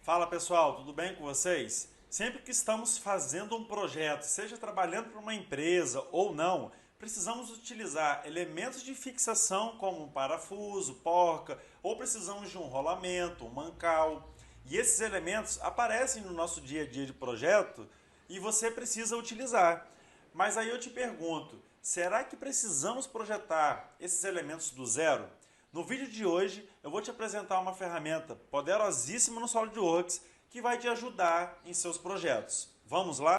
Fala pessoal, tudo bem com vocês? Sempre que estamos fazendo um projeto, seja trabalhando para uma empresa ou não, precisamos utilizar elementos de fixação como um parafuso, porca, ou precisamos de um rolamento, um mancal. E esses elementos aparecem no nosso dia a dia de projeto e você precisa utilizar. Mas aí eu te pergunto, será que precisamos projetar esses elementos do zero? No vídeo de hoje eu vou te apresentar uma ferramenta poderosíssima no SolidWorks que vai te ajudar em seus projetos. Vamos lá?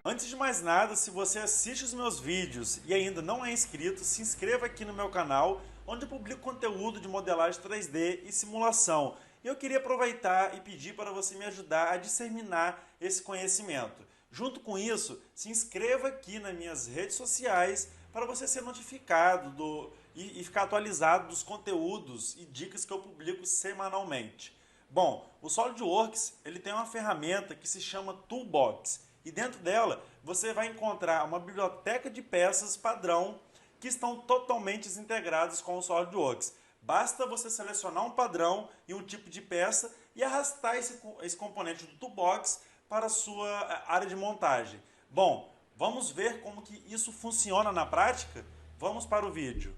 Antes de mais nada, se você assiste os meus vídeos e ainda não é inscrito, se inscreva aqui no meu canal, onde eu publico conteúdo de modelagem 3D e simulação. E eu queria aproveitar e pedir para você me ajudar a disseminar esse conhecimento. Junto com isso, se inscreva aqui nas minhas redes sociais para você ser notificado e ficar atualizado dos conteúdos e dicas que eu publico semanalmente. Bom, o SolidWorks ele tem uma ferramenta que se chama Toolbox e dentro dela você vai encontrar uma biblioteca de peças padrão que estão totalmente integradas com o SolidWorks. Basta você selecionar um padrão e um tipo de peça e arrastar esse componente do Toolbox para a sua área de montagem. Bom, vamos ver como que isso funciona na prática? Vamos para o vídeo.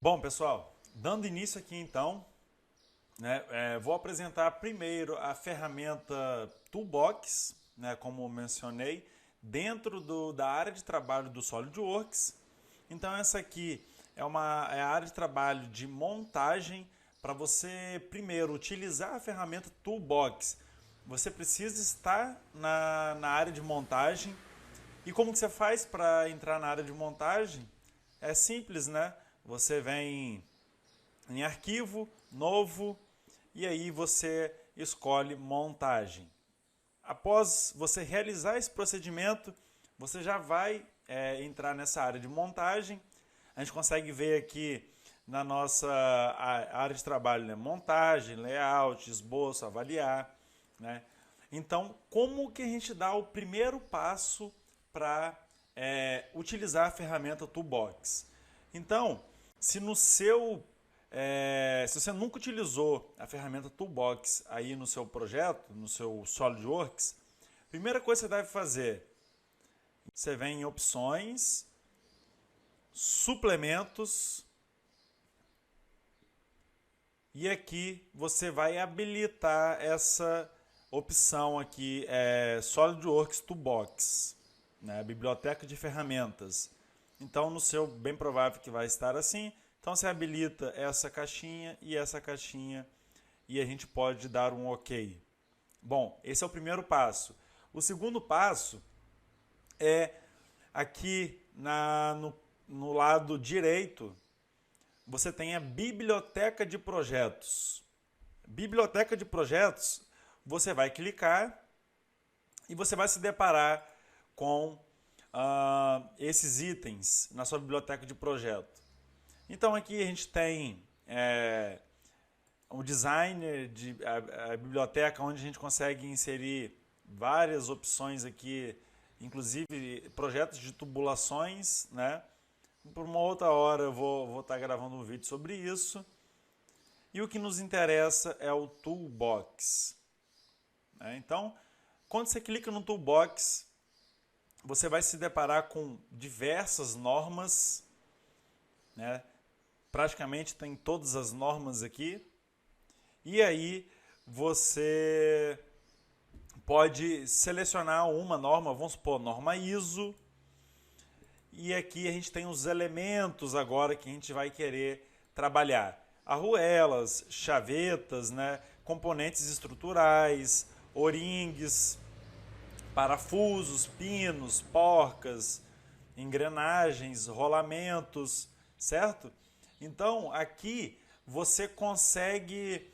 Bom, pessoal, dando início aqui então, vou apresentar primeiro a ferramenta Toolbox, como mencionei, dentro da área de trabalho do SolidWorks. Então essa aqui é a área de trabalho de montagem. Para você primeiro utilizar a ferramenta Toolbox, você precisa estar na área de montagem. E como que você faz para entrar na área de montagem? É simples, né? Você vem em arquivo, novo, e aí você escolhe montagem. Após você realizar esse procedimento, você já vai entrar nessa área de montagem. A gente consegue ver aqui na nossa área de trabalho, né? Montagem, layout, esboço, avaliar. Então, como que a gente dá o primeiro passo para utilizar a ferramenta Toolbox? Então, se você nunca utilizou a ferramenta Toolbox aí no seu projeto, no seu SolidWorks, a primeira coisa que você deve fazer, você vem em opções, suplementos, e aqui você vai habilitar essa opção aqui, SolidWorks Toolbox, né? Biblioteca de ferramentas. Então no seu, bem provável que vai estar assim. Então você habilita essa caixinha e a gente pode dar um OK. Bom, esse é o primeiro passo. O segundo passo é aqui no lado direito, você tem a biblioteca de projetos. Biblioteca de projetos, você vai clicar e você vai se deparar com esses itens na sua biblioteca de projeto. Então aqui a gente tem o designer, a biblioteca onde a gente consegue inserir várias opções aqui, inclusive projetos de tubulações, né? Por uma outra hora eu vou estar gravando um vídeo sobre isso. E o que nos interessa é o Toolbox. Então, quando você clica no Toolbox, você vai se deparar com diversas normas, né? Praticamente tem todas as normas aqui. E aí você pode selecionar uma norma, vamos supor, norma ISO. E aqui a gente tem os elementos agora que a gente vai querer trabalhar. Arruelas, chavetas, né? Componentes estruturais, O-rings, parafusos, pinos, porcas, engrenagens, rolamentos, certo? Então aqui você consegue,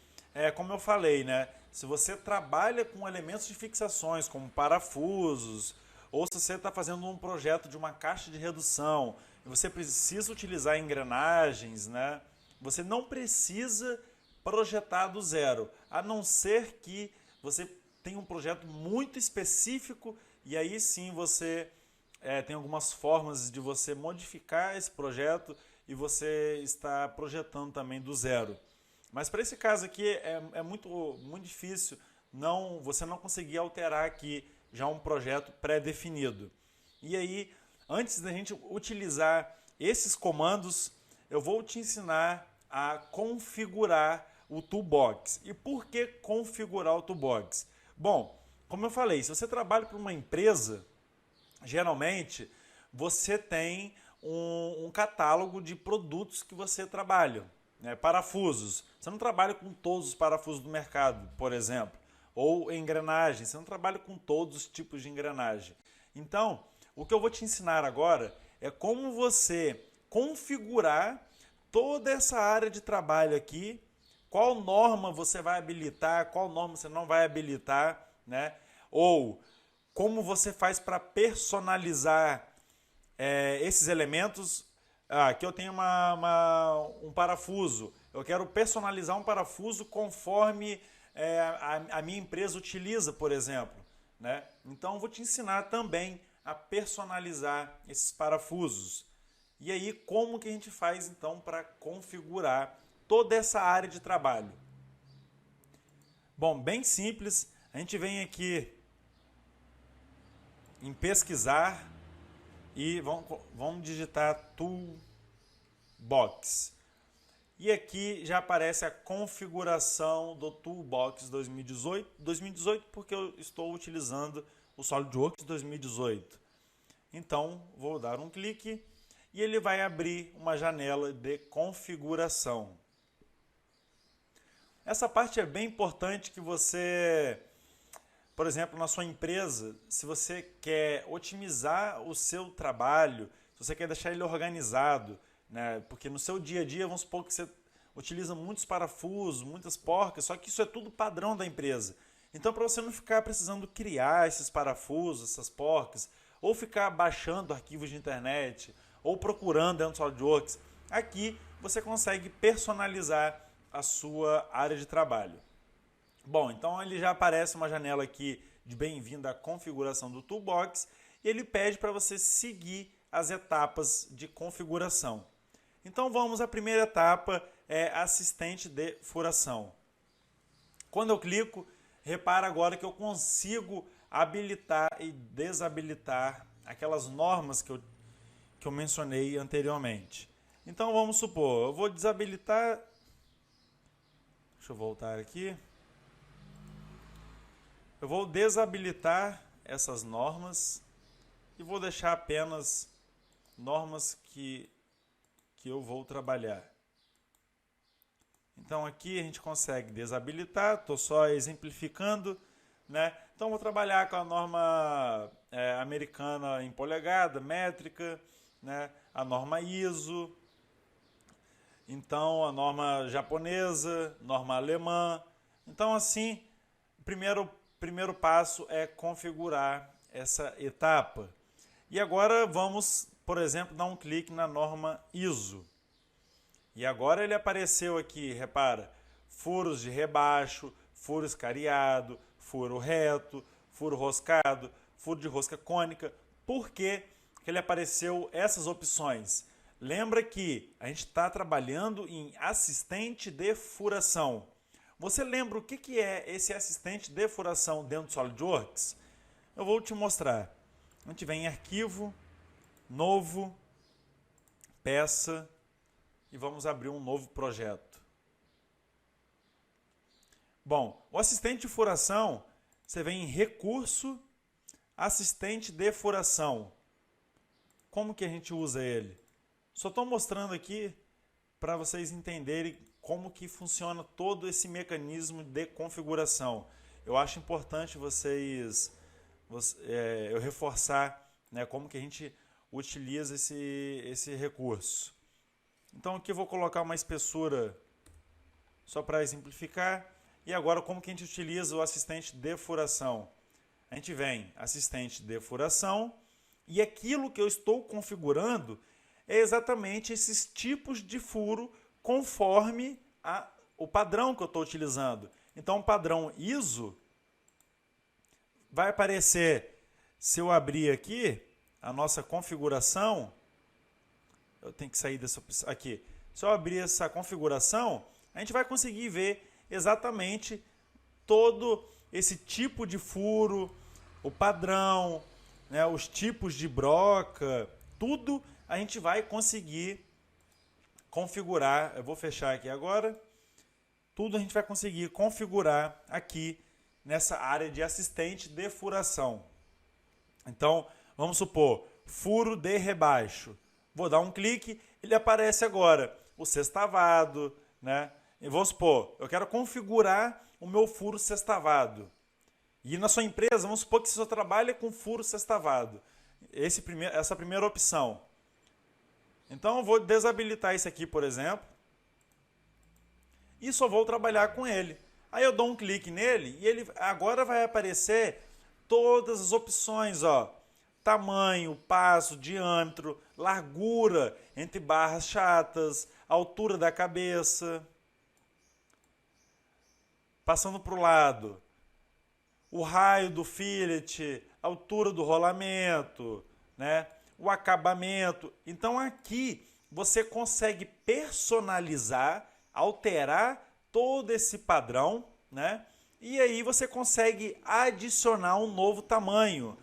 como eu falei, né? Se você trabalha com elementos de fixações como parafusos, ou se você está fazendo um projeto de uma caixa de redução e você precisa utilizar engrenagens, né? Você não precisa projetar do zero, a não ser que você tenha um projeto muito específico e aí sim você tem algumas formas de você modificar esse projeto e você está projetando também do zero. Mas para esse caso aqui é muito difícil você não conseguir alterar aqui já um projeto pré-definido. E aí, antes da gente utilizar esses comandos, eu vou te ensinar a configurar o Toolbox. E por que configurar o Toolbox? Bom, como eu falei, se você trabalha para uma empresa, geralmente você tem um catálogo de produtos que você trabalha, né? Parafusos. Você não trabalha com todos os parafusos do mercado, por exemplo. Ou engrenagem. Você não trabalha com todos os tipos de engrenagem. Então, o que eu vou te ensinar agora é como você configurar toda essa área de trabalho aqui, qual norma você vai habilitar, qual norma você não vai habilitar, né? Ou como você faz para personalizar esses elementos. Aqui eu tenho um parafuso, eu quero personalizar um parafuso conforme a minha empresa utiliza, por exemplo, né? Então eu vou te ensinar também a personalizar esses parafusos. E aí, como que a gente faz então para configurar toda essa área de trabalho? Bom, bem simples, a gente vem aqui em pesquisar e vamos digitar Toolbox. E aqui já aparece a configuração do Toolbox 2018. 2018 porque eu estou utilizando o SolidWorks 2018. Então, vou dar um clique e ele vai abrir uma janela de configuração. Essa parte é bem importante que você, por exemplo, na sua empresa, se você quer otimizar o seu trabalho, se você quer deixar ele organizado, né? Porque no seu dia a dia, vamos supor que você utiliza muitos parafusos, muitas porcas, só que isso é tudo padrão da empresa. Então, para você não ficar precisando criar esses parafusos, essas porcas, ou ficar baixando arquivos de internet, ou procurando dentro do SolidWorks, aqui você consegue personalizar a sua área de trabalho. Bom, então ele já aparece uma janela aqui de bem-vindo à configuração do Toolbox e ele pede para você seguir as etapas de configuração. Então vamos à primeira etapa, assistente de furação. Quando eu clico, repara agora que eu consigo habilitar e desabilitar aquelas normas que eu mencionei anteriormente. Então vamos supor, eu vou desabilitar, deixa eu voltar aqui, eu vou desabilitar essas normas e vou deixar apenas normas que eu vou trabalhar. Então aqui a gente consegue desabilitar, estou só exemplificando, né? Então vou trabalhar com a norma americana em polegada, métrica, né? A norma ISO, então a norma japonesa, norma alemã. Então assim, o primeiro passo é configurar essa etapa. E agora vamos, por exemplo, dar um clique na norma ISO. E agora ele apareceu aqui, repara, furos de rebaixo, furo escariado, furo reto, furo roscado, furo de rosca cônica. Por que ele apareceu essas opções? Lembra que a gente está trabalhando em assistente de furação. Você lembra o que é esse assistente de furação dentro do SolidWorks? Eu vou te mostrar. A gente vem em arquivo, novo, peça e vamos abrir um novo projeto. Bom, o assistente de furação, você vem em recurso, assistente de furação. Como que a gente usa ele? Só estou mostrando aqui para vocês entenderem como que funciona todo esse mecanismo de configuração. Eu acho importante eu reforçar, né, como que a gente utiliza esse recurso. Então aqui eu vou colocar uma espessura só para exemplificar. E agora como que a gente utiliza o assistente de furação? A gente vem assistente de furação e aquilo que eu estou configurando é exatamente esses tipos de furo conforme o padrão que eu estou utilizando. Então o padrão ISO vai aparecer, se eu abrir aqui a nossa configuração, eu tenho que sair dessa opção aqui. Se eu abrir essa configuração, a gente vai conseguir ver exatamente todo esse tipo de furo, o padrão, né, os tipos de broca, tudo a gente vai conseguir configurar. Eu vou fechar aqui agora. Tudo a gente vai conseguir configurar aqui nessa área de assistente de furação. Então, vamos supor, furo de rebaixo. Vou dar um clique, ele aparece agora, o sextavado, né? E vamos supor, eu quero configurar o meu furo sextavado. E na sua empresa, vamos supor que você só trabalha com furo sextavado. Essa primeira opção. Então, eu vou desabilitar esse aqui, por exemplo. E só vou trabalhar com ele. Aí eu dou um clique nele e ele agora vai aparecer todas as opções, ó. Tamanho, passo, diâmetro, largura entre barras chatas, altura da cabeça. Passando para o lado, o raio do fillet, altura do rolamento, né? O acabamento. Então aqui você consegue personalizar, alterar todo esse padrão, né? E aí você consegue adicionar um novo tamanho.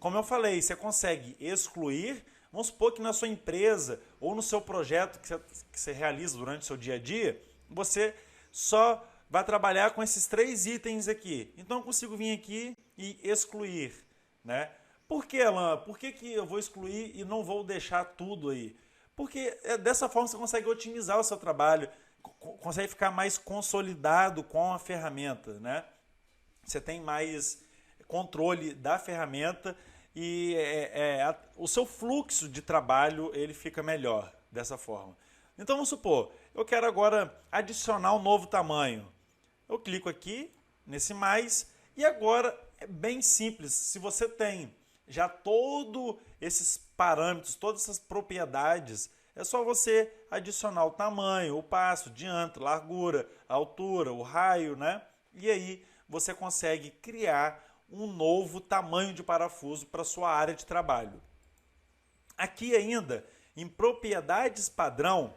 Como eu falei, você consegue excluir. Vamos supor que na sua empresa ou no seu projeto que você realiza durante o seu dia a dia, você só vai trabalhar com esses 3 itens aqui. Então eu consigo vir aqui e excluir, né? Por que, Alan? Por que eu vou excluir e não vou deixar tudo aí? Porque dessa forma você consegue otimizar o seu trabalho, consegue ficar mais consolidado com a ferramenta, né? Você tem mais controle da ferramenta e o seu fluxo de trabalho ele fica melhor dessa forma. Então vamos supor, eu quero agora adicionar um novo tamanho. Eu clico aqui nesse mais e agora é bem simples. Se você tem já todos esses parâmetros, todas essas propriedades, é só você adicionar o tamanho, o passo, o diâmetro, a largura, a altura, o raio, né? E aí você consegue criar um novo tamanho de parafuso para a sua área de trabalho. Aqui ainda, em propriedades padrão,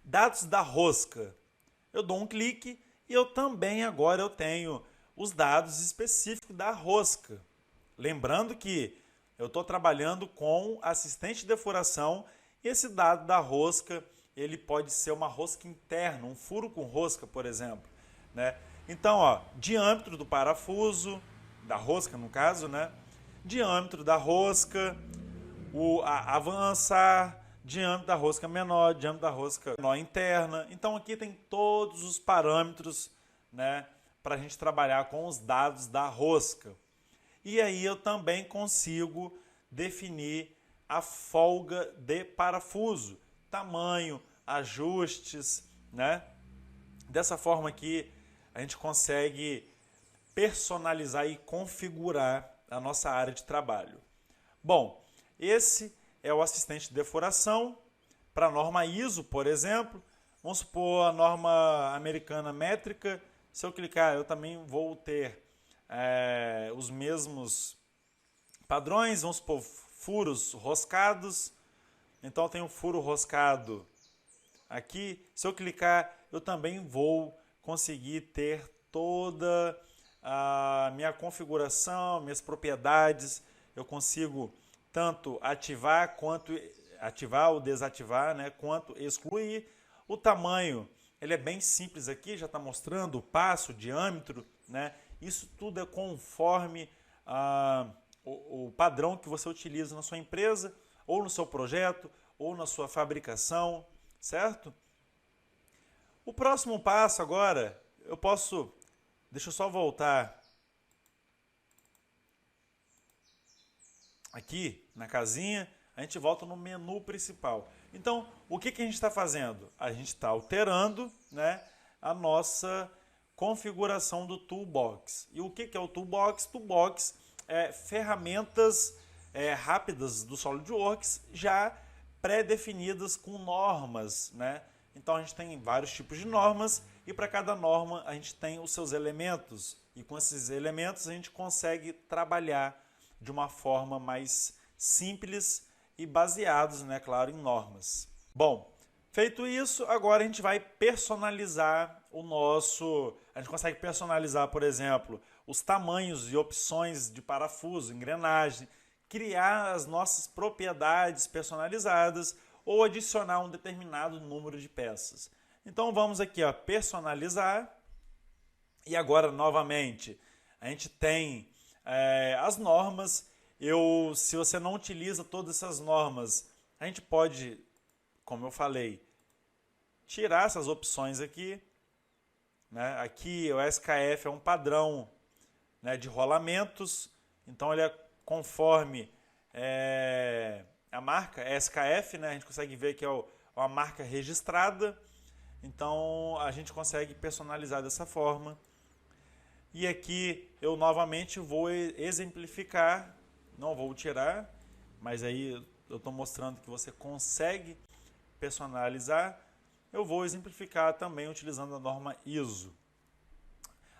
dados da rosca. Eu dou um clique e eu também agora eu tenho os dados específicos da rosca. Lembrando que eu estou trabalhando com assistente de furação e esse dado da rosca ele pode ser uma rosca interna, um furo com rosca, por exemplo, né? Então, ó, diâmetro do parafuso, da rosca no caso, né? Diâmetro da rosca, avançar, diâmetro da rosca menor, diâmetro da rosca menor interna. Então aqui tem todos os parâmetros, né, para a gente trabalhar com os dados da rosca. E aí eu também consigo definir a folga de parafuso, tamanho, ajustes, né? Dessa forma aqui a gente consegue personalizar e configurar a nossa área de trabalho. Bom, esse é o assistente de furação. Para a norma ISO, por exemplo, vamos supor a norma americana métrica. Se eu clicar, eu também vou ter os mesmos padrões. Vamos supor furos roscados. Então, eu tenho um furo roscado aqui. Se eu clicar, eu também vou conseguir ter toda a minha configuração, minhas propriedades. Eu consigo tanto ativar ou desativar, né, quanto excluir. O tamanho, ele é bem simples aqui, já está mostrando o passo, o diâmetro, né? Isso tudo é conforme o padrão que você utiliza na sua empresa, ou no seu projeto, ou na sua fabricação, certo? O próximo passo agora, deixa eu só voltar aqui na casinha, a gente volta no menu principal. Então, o que a gente está fazendo? A gente está alterando, né, a nossa configuração do Toolbox. E o que é o Toolbox? Toolbox é ferramentas rápidas do SolidWorks já pré-definidas com normas, né? Então, a gente tem vários tipos de normas e para cada norma a gente tem os seus elementos. E com esses elementos a gente consegue trabalhar de uma forma mais simples e baseados, né, claro, em normas. Bom, feito isso, agora a gente vai personalizar o nosso... A gente consegue personalizar, por exemplo, os tamanhos e opções de parafuso, engrenagem, criar as nossas propriedades personalizadas ou adicionar um determinado número de peças. Então vamos aqui, ó, personalizar. E agora, novamente, a gente tem as normas. Se você não utiliza todas essas normas, a gente pode, como eu falei, tirar essas opções aqui. Né? Aqui o SKF é um padrão, né, de rolamentos, então ele é conforme a marca SKF, né? A gente consegue ver que é uma marca registrada, então a gente consegue personalizar dessa forma. E aqui eu novamente vou exemplificar, não vou tirar, mas aí eu estou mostrando que você consegue personalizar. Eu vou exemplificar também utilizando a norma ISO.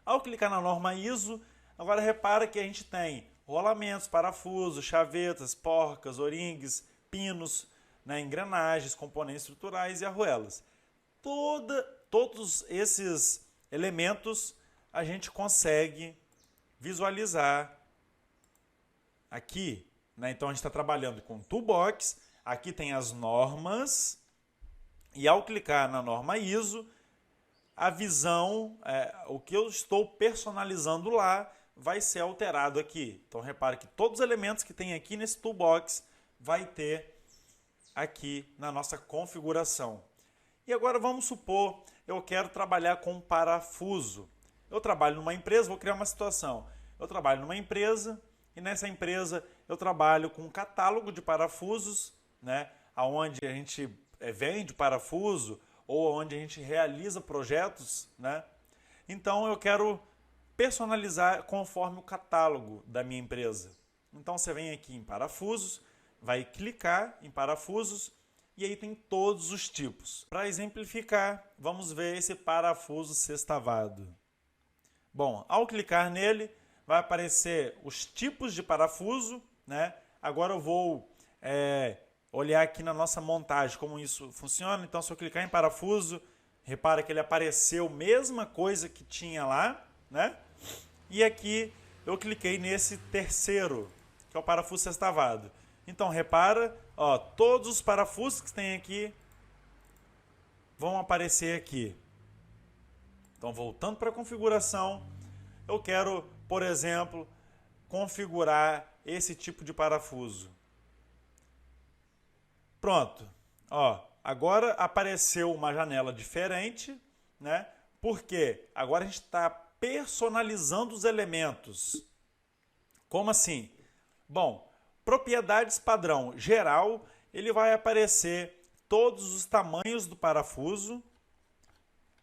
Ao clicar na norma ISO, agora repara que a gente tem rolamentos, parafusos, chavetas, porcas, o-rings, pinos, né, engrenagens, componentes estruturais e arruelas. Todos esses elementos a gente consegue visualizar aqui. Né? Então a gente está trabalhando com toolbox, aqui tem as normas, e ao clicar na norma ISO, a visão, o que eu estou personalizando lá, vai ser alterado aqui. Então repare que todos os elementos que tem aqui nesse toolbox vai ter aqui na nossa configuração. E agora vamos supor, eu quero trabalhar com parafuso. Eu trabalho numa empresa, vou criar uma situação. Eu trabalho numa empresa e nessa empresa eu trabalho com um catálogo de parafusos, né, onde a gente vende parafuso ou onde a gente realiza projetos, né? Então eu quero personalizar conforme o catálogo da minha empresa. Então você vem aqui em parafusos, vai clicar em parafusos e aí tem todos os tipos. Para exemplificar, vamos ver esse parafuso sextavado. Bom, ao clicar nele, vai aparecer os tipos de parafuso, né? Agora eu vou olhar aqui na nossa montagem como isso funciona. Então, se eu clicar em parafuso, repara que ele apareceu a mesma coisa que tinha lá, né? E aqui eu cliquei nesse terceiro, que é o parafuso sextavado. Então, repara, ó, todos os parafusos que tem aqui vão aparecer aqui. Então, voltando para a configuração, eu quero, por exemplo, configurar esse tipo de parafuso. Pronto. Ó, agora apareceu uma janela diferente, né? Porque agora a gente está personalizando os elementos. Como assim? Bom, propriedades padrão geral, ele vai aparecer todos os tamanhos do parafuso,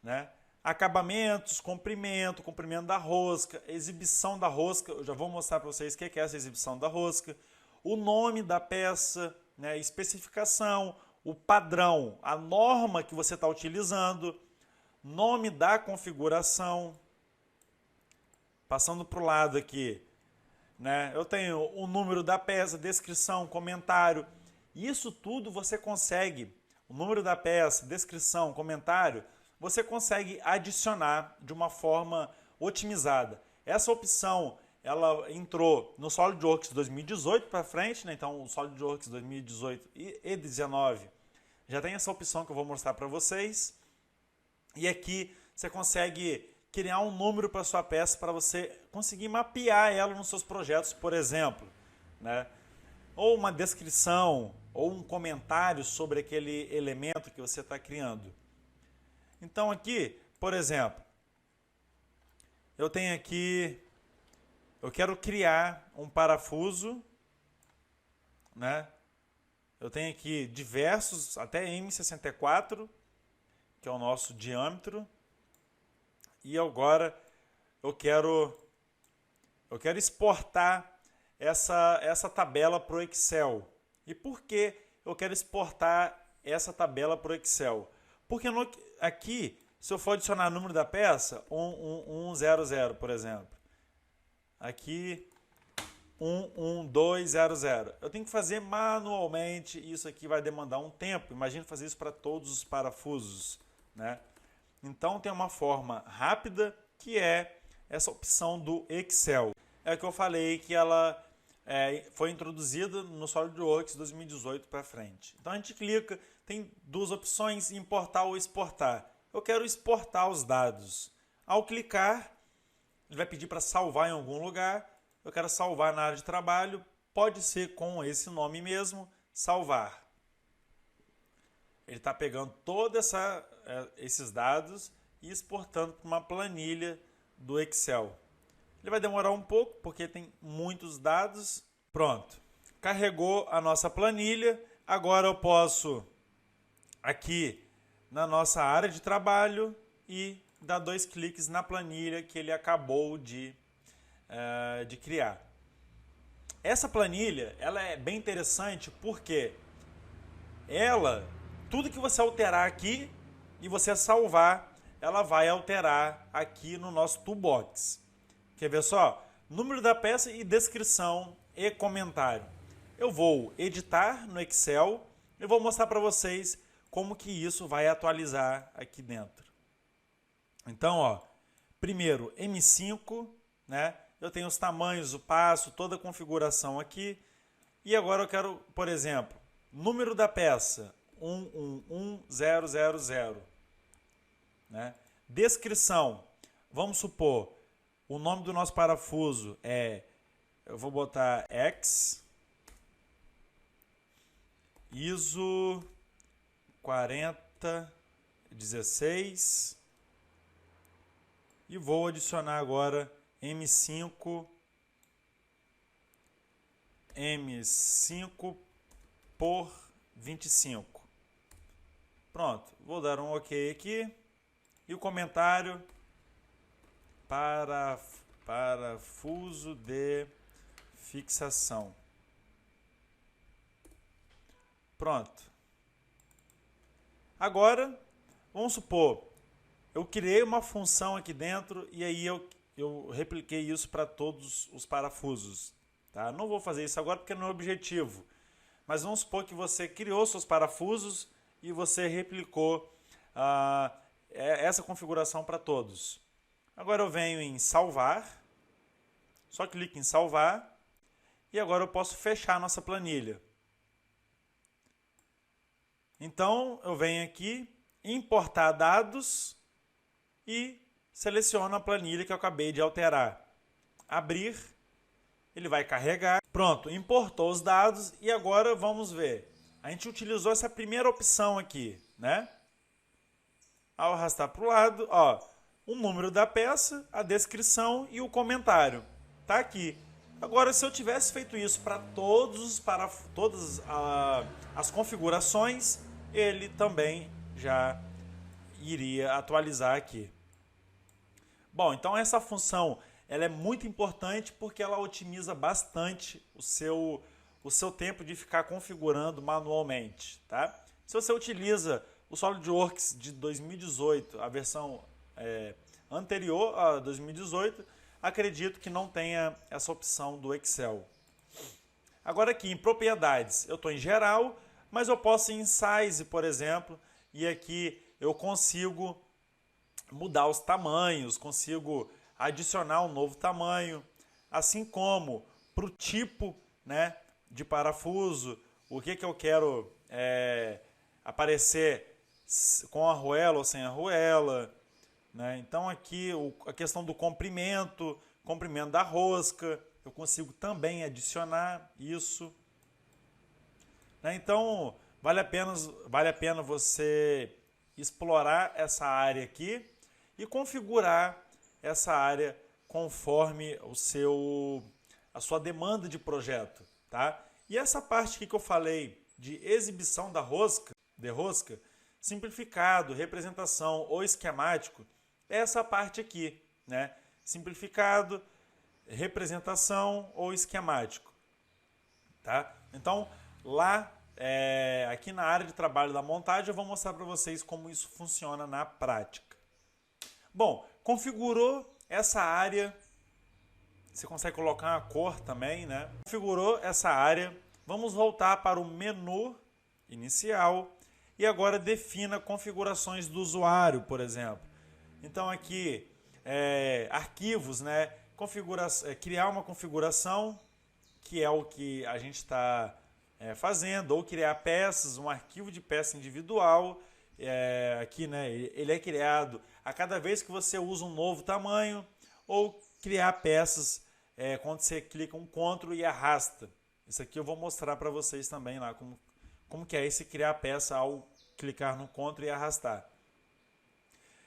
né? Acabamentos, comprimento da rosca, exibição da rosca. Eu já vou mostrar para vocês o que é essa exibição da rosca. O nome da peça, né? Especificação, o padrão, a norma que você está utilizando, nome da configuração. Passando para o lado aqui, né? Eu tenho o número da peça, descrição, comentário. Isso tudo você consegue, o número da peça, descrição, comentário, você consegue adicionar de uma forma otimizada. Essa opção, ela entrou no SolidWorks 2018 para frente, né? Então o SolidWorks 2018 e 2019 já tem essa opção que eu vou mostrar para vocês. E aqui você consegue criar um número para sua peça para você conseguir mapear ela nos seus projetos, por exemplo, né? Ou uma descrição, ou um comentário sobre aquele elemento que você está criando. Então aqui, por exemplo, eu tenho aqui, eu quero criar um parafuso, né? Eu tenho aqui diversos, até M64, que é o nosso diâmetro. E agora eu quero exportar essa tabela para o Excel. E por que eu quero exportar essa tabela para o Excel? Porque aqui, se eu for adicionar o número da peça, 1100, por exemplo. Aqui, 11200. Eu tenho que fazer manualmente, isso aqui vai demandar um tempo. Imagina fazer isso para todos os parafusos, né? Então tem uma forma rápida que é essa opção do Excel. É o que eu falei que ela foi introduzida no SolidWorks 2018 para frente. Então a gente clica, tem duas opções, importar ou exportar. Eu quero exportar os dados. Ao clicar, ele vai pedir para salvar em algum lugar. Eu quero salvar na área de trabalho, pode ser com esse nome mesmo, salvar. Ele está pegando todos esses dados e exportando para uma planilha do Excel. Ele vai demorar um pouco, porque tem muitos dados. Pronto, carregou a nossa planilha. Agora eu posso, aqui na nossa área de trabalho, e dar 2 cliques na planilha que ele acabou de criar. Essa planilha ela é bem interessante porque tudo que você alterar aqui e você salvar, ela vai alterar aqui no nosso toolbox. Quer ver só? Número da peça e descrição e comentário. Eu vou editar no Excel e vou mostrar para vocês como que isso vai atualizar aqui dentro. Então, ó, primeiro M5, né? Eu tenho os tamanhos, o passo, toda a configuração aqui. E agora eu quero, por exemplo, número da peça 111000, né? Descrição, vamos supor, o nome do nosso parafuso eu vou botar X, ISO 4016 e vou adicionar agora M5 por 25. Pronto, vou dar um OK aqui. E o comentário: parafuso de fixação. Pronto. Agora, vamos supor, eu criei uma função aqui dentro e aí eu repliquei isso para todos os parafusos. Tá? Não vou fazer isso agora porque não é o objetivo. Mas vamos supor que você criou seus parafusos e você replicou essa configuração para todos. Agora eu venho em salvar, só clico em salvar e agora eu posso fechar a nossa planilha. Então eu venho aqui, importar dados e seleciono a planilha que eu acabei de alterar. Abrir, ele vai carregar. Pronto, importou os dados e agora vamos ver. A gente utilizou essa primeira opção aqui, né? Ao arrastar para o lado, ó, o número da peça, a descrição e o comentário. Tá aqui. Agora, se eu tivesse feito isso para todas as configurações, ele também já iria atualizar aqui. Bom, então essa função ela é muito importante porque ela otimiza bastante o seu tempo de ficar configurando manualmente. Tá? Se você utiliza o SolidWorks de 2018, a versão anterior a 2018, acredito que não tenha essa opção do Excel. Agora aqui em propriedades, eu estou em geral, mas eu posso ir em size, por exemplo, e aqui eu consigo mudar os tamanhos, consigo adicionar um novo tamanho, assim como para o tipo, né, de parafuso, o que eu quero aparecer com a arruela ou sem a arruela, né? Então aqui a questão do comprimento da rosca, eu consigo também adicionar isso. Né? Então vale a pena você explorar essa área aqui e configurar essa área conforme a sua demanda de projeto. Tá? E essa parte aqui que eu falei de exibição de rosca, simplificado, representação ou esquemático, é essa parte aqui, né? Simplificado, representação ou esquemático. Tá? Então, lá, aqui na área de trabalho da montagem, eu vou mostrar para vocês como isso funciona na prática. Bom, configurou essa área, Você consegue colocar uma cor também, né? Configurou essa área. Vamos voltar para o menu inicial e agora defina configurações do usuário, por exemplo. Então aqui, arquivos, né? Criar uma configuração, que é o que a gente está fazendo, ou criar peças, um arquivo de peça individual. Aqui, né? Ele é criado a cada vez que você usa um novo tamanho, ou criar peças quando você clica um CTRL e arrasta. Isso aqui eu vou mostrar para vocês também lá como que é esse criar peça ao clicar no CTRL e arrastar.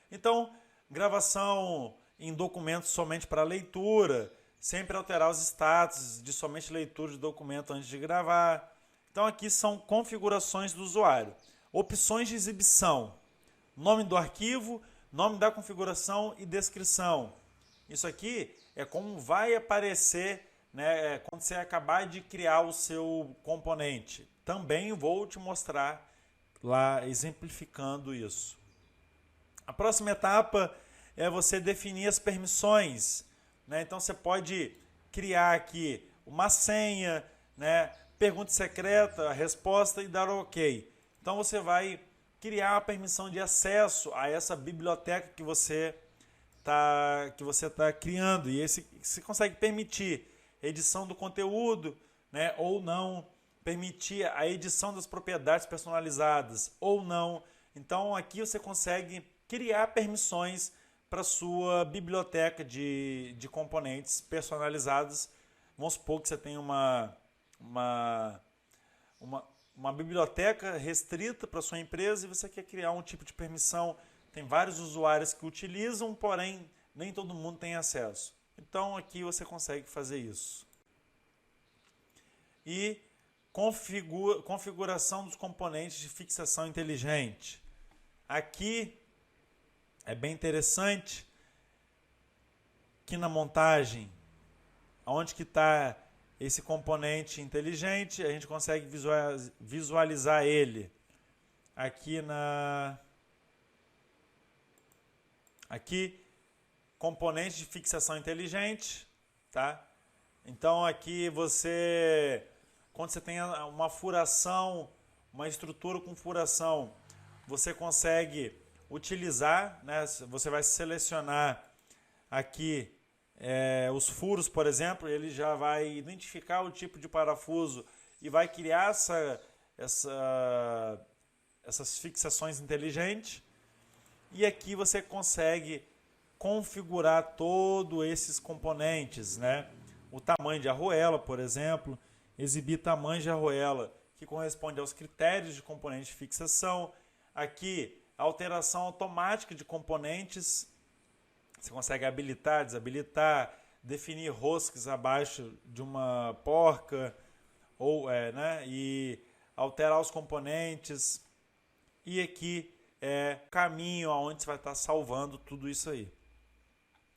Então, gravação em documentos somente para leitura, sempre alterar os status de somente leitura de documento antes de gravar. Então aqui são configurações do usuário. Opções de exibição, nome do arquivo, nome da configuração e descrição. Isso aqui é como vai aparecer, né, quando você acabar de criar o seu componente. Também vou te mostrar lá exemplificando isso. A próxima etapa é você definir as permissões, né? Então você pode criar aqui uma senha, né? Pergunta secreta, resposta e dar OK. Então você vai criar a permissão de acesso a essa biblioteca que você está criando, e você consegue permitir edição do conteúdo, né, ou não, permitir a edição das propriedades personalizadas ou não. Então aqui você consegue criar permissões para a sua biblioteca de componentes personalizados. Vamos supor que você tem uma biblioteca restrita para a sua empresa e você quer criar um tipo de permissão. Tem vários usuários que utilizam, porém nem todo mundo tem acesso. Então aqui você consegue fazer isso. E configuração dos componentes de fixação inteligente. Aqui é bem interessante que na montagem, onde que está esse componente inteligente, a gente consegue visualizar ele aqui componente de fixação inteligente, tá? Então aqui quando você tem uma furação, uma estrutura com furação, você consegue utilizar, né? Você vai selecionar aqui os furos, por exemplo, ele já vai identificar o tipo de parafuso e vai criar essas fixações inteligentes. E aqui você consegue configurar todos esses componentes, né? O tamanho de arruela, por exemplo, exibir tamanho de arruela que corresponde aos critérios de componente de fixação. Aqui, alteração automática de componentes. Você consegue habilitar, desabilitar, definir roscas abaixo de uma porca, né? E alterar os componentes. E aqui caminho aonde você vai estar salvando tudo isso aí.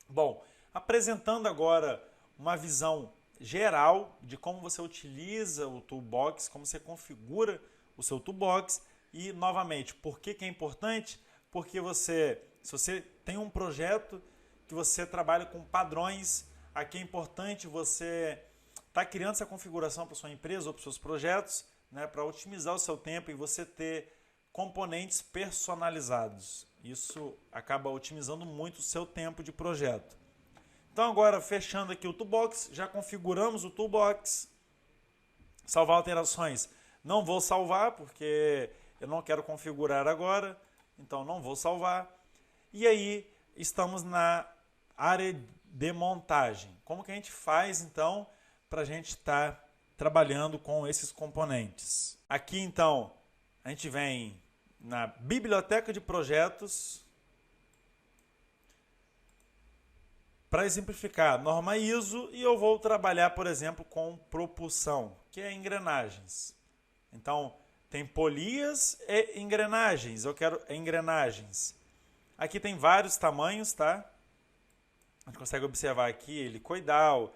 Bom, apresentando agora uma visão geral de como você utiliza o Toolbox, como você configura o seu Toolbox e, novamente, por que é importante? Porque se você tem um projeto que você trabalha com padrões, aqui é importante você estar criando essa configuração para sua empresa ou para os seus projetos, né, para otimizar o seu tempo e você ter componentes personalizados. Isso acaba otimizando muito o seu tempo de projeto. Então agora, fechando aqui o Toolbox, já configuramos o Toolbox. Salvar alterações. Não vou salvar, porque eu não quero configurar agora, então não vou salvar. E aí, estamos na área de montagem. Como que a gente faz, então, para a gente estar trabalhando com esses componentes? Aqui, então, a gente vem na biblioteca de projetos. Para exemplificar, norma ISO, e eu vou trabalhar, por exemplo, com propulsão, que é engrenagens. Então, tem polias e engrenagens. Eu quero engrenagens. Aqui tem vários tamanhos, tá? A gente consegue observar aqui helicoidal,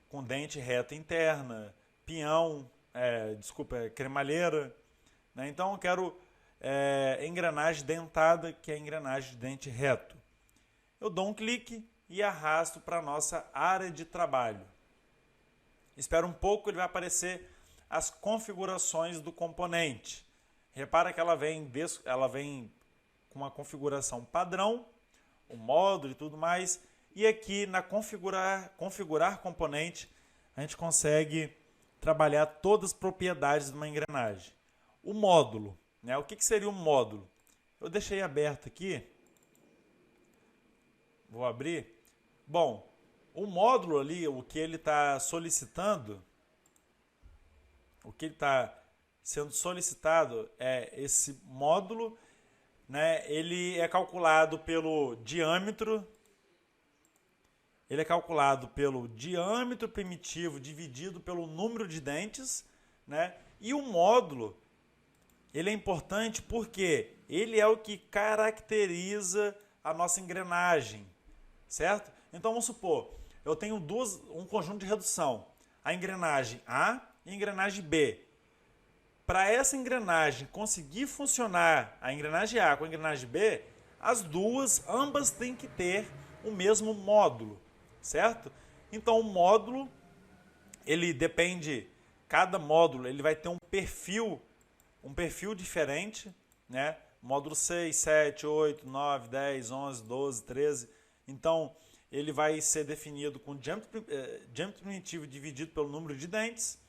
com dente reto interna, peão, cremalheira. Né? Então, eu quero engrenagem dentada, que é engrenagem de dente reto. Eu dou um clique e arrasto para a nossa área de trabalho. Espera um pouco, ele vai aparecer as configurações do componente. Repara que ela vem com uma configuração padrão, o módulo e tudo mais, e aqui na configurar componente, a gente consegue trabalhar todas as propriedades de uma engrenagem. O módulo, né? O que seria um módulo? Eu deixei aberto aqui, vou abrir. Bom, o módulo ali, o que ele está solicitando, o que ele está sendo solicitado é esse módulo, né? Ele é calculado pelo diâmetro. Ele é calculado pelo diâmetro primitivo dividido pelo número de dentes, né? E o módulo, ele é importante porque ele é o que caracteriza a nossa engrenagem, certo? Então vamos supor, eu tenho um conjunto de redução, a engrenagem A e a engrenagem B. Para essa engrenagem conseguir funcionar, a engrenagem A com a engrenagem B, ambas têm que ter o mesmo módulo, certo? Então o módulo, cada módulo ele vai ter um perfil diferente, né? Módulo 6, 7, 8, 9, 10, 11, 12, 13. Então ele vai ser definido com diâmetro primitivo dividido pelo número de dentes,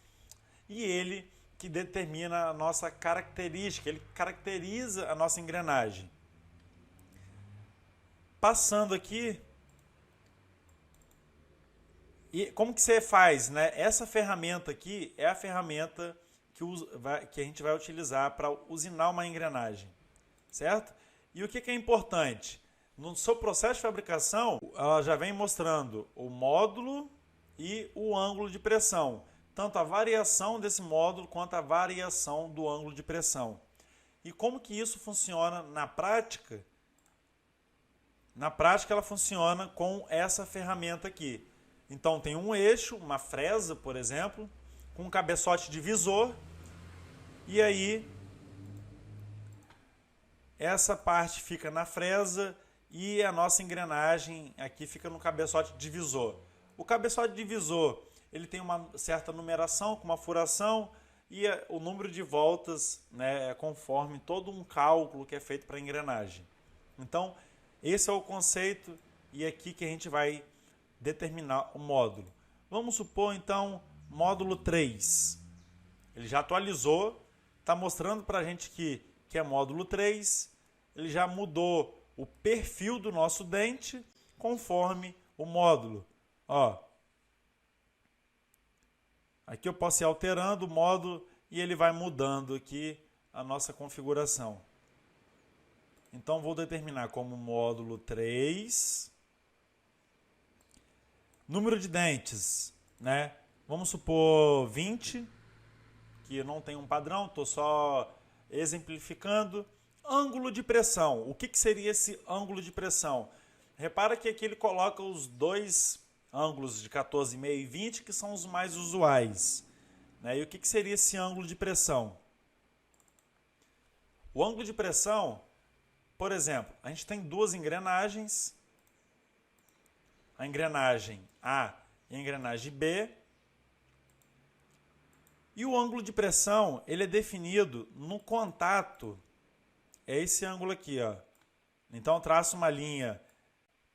e ele que determina a nossa característica, ele caracteriza a nossa engrenagem. Passando aqui, e como que você faz, né? Essa ferramenta aqui é a ferramenta que a gente vai utilizar para usinar uma engrenagem, certo? E o que é importante? No seu processo de fabricação, ela já vem mostrando o módulo e o ângulo de pressão, tanto a variação desse módulo quanto a variação do ângulo de pressão. E como que isso funciona na prática? Na prática ela funciona com essa ferramenta aqui. Então tem um eixo, uma fresa, por exemplo, com um cabeçote divisor, e aí essa parte fica na fresa e a nossa engrenagem aqui fica no cabeçote divisor. O cabeçote divisor ele tem uma certa numeração com uma furação e o número de voltas, né, é conforme todo um cálculo que é feito para a engrenagem. Então, esse é o conceito e é aqui que a gente vai determinar o módulo. Vamos supor, então, módulo 3. Ele já atualizou, está mostrando para a gente que é módulo 3. Ele já mudou o perfil do nosso dente conforme o módulo. Ó, aqui eu posso ir alterando o módulo e ele vai mudando aqui a nossa configuração. Então, vou determinar como módulo 3. Número de dentes, né? Vamos supor 20, que não tem um padrão, estou só exemplificando. Ângulo de pressão. O que seria esse ângulo de pressão? Repara que aqui ele coloca os dois ângulos de 14,5 e 20, que são os mais usuais, né? E o que seria esse ângulo de pressão? O ângulo de pressão, por exemplo, a gente tem duas engrenagens, a engrenagem A e a engrenagem B, e o ângulo de pressão ele é definido no contato, é esse ângulo aqui, ó. Então eu traço uma linha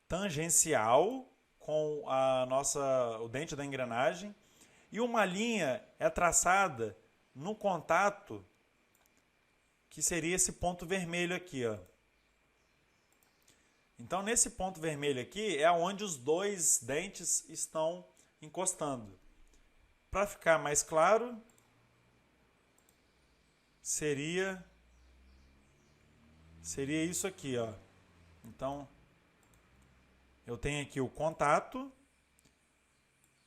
tangencial com o dente da engrenagem, e uma linha é traçada no contato, que seria esse ponto vermelho aqui, ó. Então, nesse ponto vermelho aqui é onde os dois dentes estão encostando. Para ficar mais claro, seria isso aqui, ó. Então, eu tenho aqui o contato,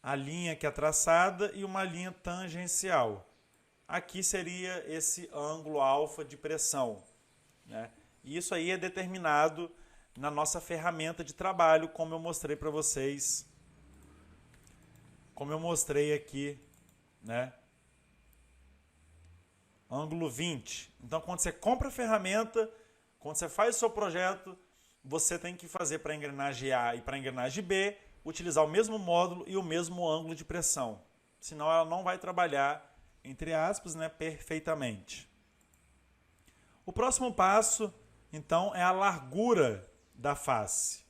a linha que é traçada e uma linha tangencial. Aqui seria esse ângulo alfa de pressão, né? E isso aí é determinado na nossa ferramenta de trabalho, como eu mostrei para vocês, como eu mostrei aqui, né? Ângulo 20. Então, quando você compra a ferramenta, quando você faz o seu projeto, você tem que fazer para a engrenagem A e para a engrenagem B, utilizar o mesmo módulo e o mesmo ângulo de pressão. Senão ela não vai trabalhar, entre aspas, né, perfeitamente. O próximo passo, então, é a largura da face.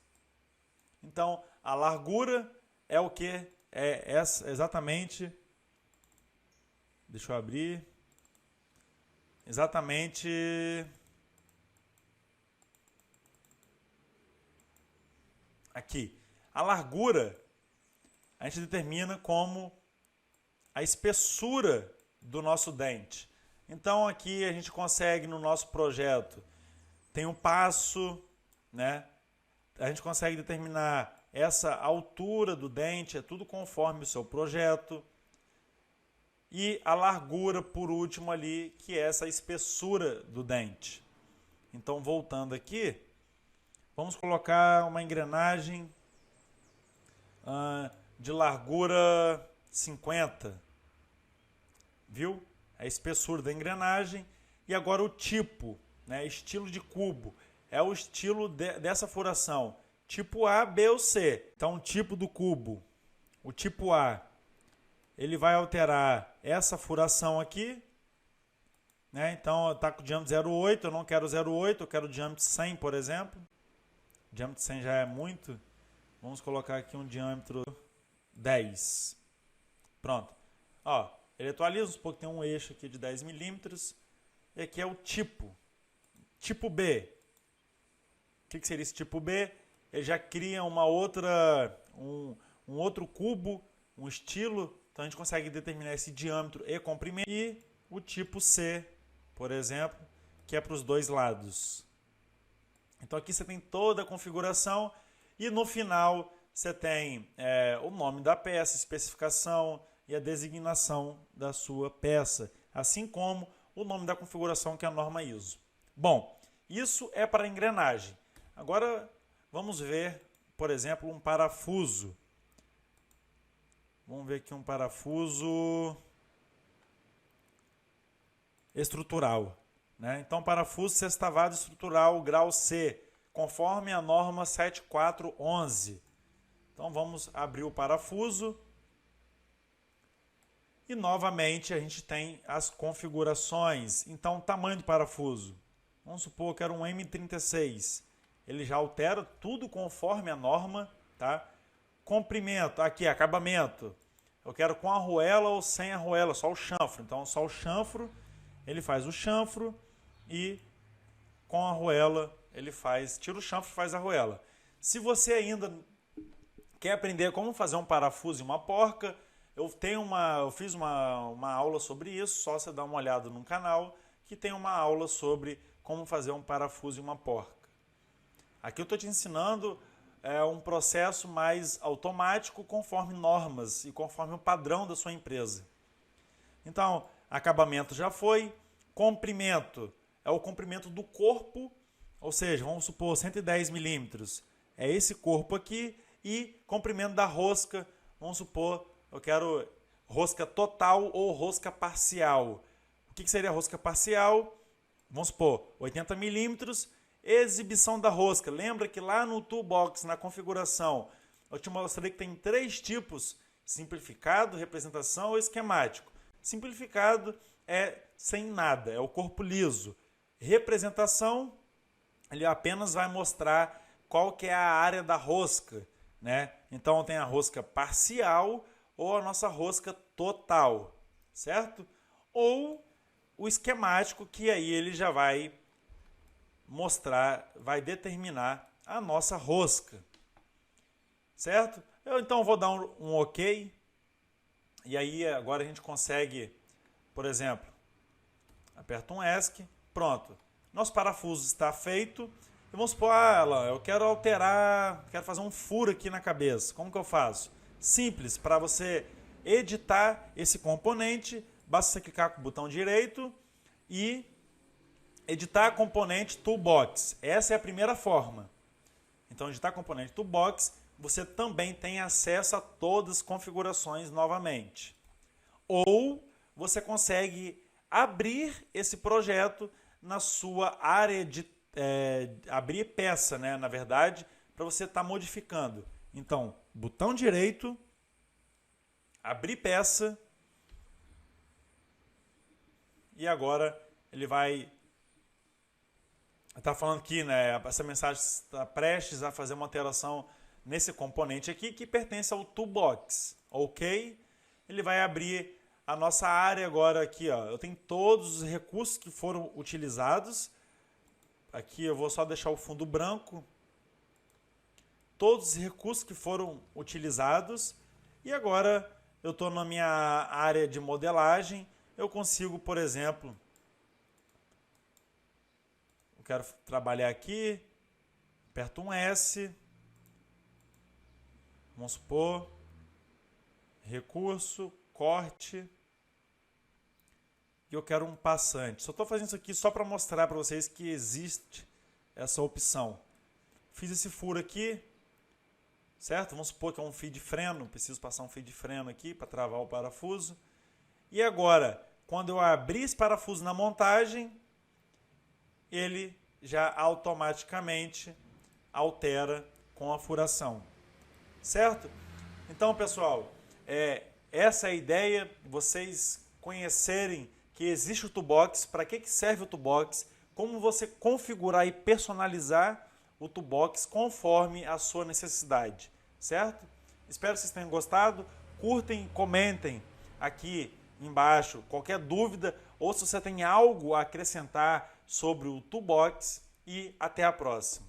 Então, a largura é o que? É essa, exatamente... Deixa eu abrir. Exatamente... Aqui. A largura a gente determina como a espessura do nosso dente. Então aqui a gente consegue no nosso projeto, tem um passo, né? A gente consegue determinar essa altura do dente, é tudo conforme o seu projeto. E a largura, por último ali, que é essa espessura do dente. Então voltando aqui, vamos colocar uma engrenagem de largura 50. Viu? A espessura da engrenagem. E agora o tipo, né? Estilo de cubo. É o estilo dessa furação. Tipo A, B ou C. Então o tipo do cubo. O tipo A, ele vai alterar essa furação aqui. Né? Então está com o diâmetro 0,8. Eu não quero 0,8, eu quero o diâmetro 100, por exemplo. O diâmetro 100 já é muito. Vamos colocar aqui um diâmetro 10. Pronto. Ó, ele atualiza um pouco, tem um eixo aqui de 10 milímetros. E aqui é o tipo. Tipo B. O que seria esse tipo B? Ele já cria uma outra, um outro cubo, um estilo. Então a gente consegue determinar esse diâmetro e comprimento. E o tipo C, por exemplo, que é para os dois lados. Então aqui você tem toda a configuração e no final você tem o nome da peça, especificação e a designação da sua peça, assim como o nome da configuração, que é a norma ISO. Bom, isso é para a engrenagem. Agora vamos ver, por exemplo, um parafuso. Vamos ver aqui um parafuso estrutural. Né? Então, parafuso sextavado estrutural grau C, conforme a norma 7411. Então, vamos abrir o parafuso. E, novamente, a gente tem as configurações. Então, tamanho do parafuso. Vamos supor que era um M36. Ele já altera tudo conforme a norma. Tá? Comprimento, aqui, acabamento. Eu quero com arruela ou sem arruela, só o chanfro. Então, só o chanfro, ele faz o chanfro. E com a arruela ele tira o chanfro e faz a arruela. Se você ainda quer aprender como fazer um parafuso e uma porca, eu fiz uma aula sobre isso, só você dar uma olhada no canal, que tem uma aula sobre como fazer um parafuso e uma porca. Aqui eu estou te ensinando um processo mais automático conforme normas e conforme o padrão da sua empresa. Então, acabamento já foi, comprimento é o comprimento do corpo, ou seja, vamos supor 110 milímetros. É esse corpo aqui. E comprimento da rosca, vamos supor, eu quero rosca total ou rosca parcial. O que seria rosca parcial? Vamos supor, 80 milímetros, exibição da rosca. Lembra que lá no toolbox, na configuração, eu te mostrei que tem 3 tipos: simplificado, representação ou esquemático. Simplificado é sem nada, é o corpo liso. Representação, ele apenas vai mostrar qual que é a área da rosca, né? Então tem a rosca parcial ou a nossa rosca total, certo? Ou o esquemático, que aí ele já vai mostrar, vai determinar a nossa rosca, certo? Eu então vou dar um OK, e aí agora a gente consegue, por exemplo, aperta um ESC. Pronto, nosso parafuso está feito. E vamos supor, eu quero alterar, quero fazer um furo aqui na cabeça. Como que eu faço? Simples, para você editar esse componente, basta você clicar com o botão direito e editar componente Toolbox. Essa é a primeira forma. Então, editar componente Toolbox, você também tem acesso a todas as configurações novamente. Ou você consegue abrir esse projeto na sua área abrir peça, né? Na verdade, para você estar modificando. Então, botão direito, abrir peça, e agora ele vai estar falando aqui, né? Essa mensagem está prestes a fazer uma alteração nesse componente aqui que pertence ao toolbox, ok? Ele vai abrir a nossa área agora aqui, ó. Eu tenho todos os recursos que foram utilizados. Aqui eu vou só deixar o fundo branco. Todos os recursos que foram utilizados. E agora eu estou na minha área de modelagem. Eu consigo, por exemplo, eu quero trabalhar aqui, aperto um S, vamos supor, recurso, corte, e eu quero um passante. Só estou fazendo isso aqui só para mostrar para vocês que existe essa opção. Fiz esse furo aqui, certo? Vamos supor que é um fio de freno, preciso passar um fio de freno aqui para travar o parafuso. E agora, quando eu abrir esse parafuso na montagem, ele já automaticamente altera com a furação, certo? Então, pessoal, essa é a ideia, vocês conhecerem que existe o toolbox, para que serve o toolbox, como você configurar e personalizar o toolbox conforme a sua necessidade, certo? Espero que vocês tenham gostado, curtem, comentem aqui embaixo qualquer dúvida ou se você tem algo a acrescentar sobre o toolbox e até a próxima.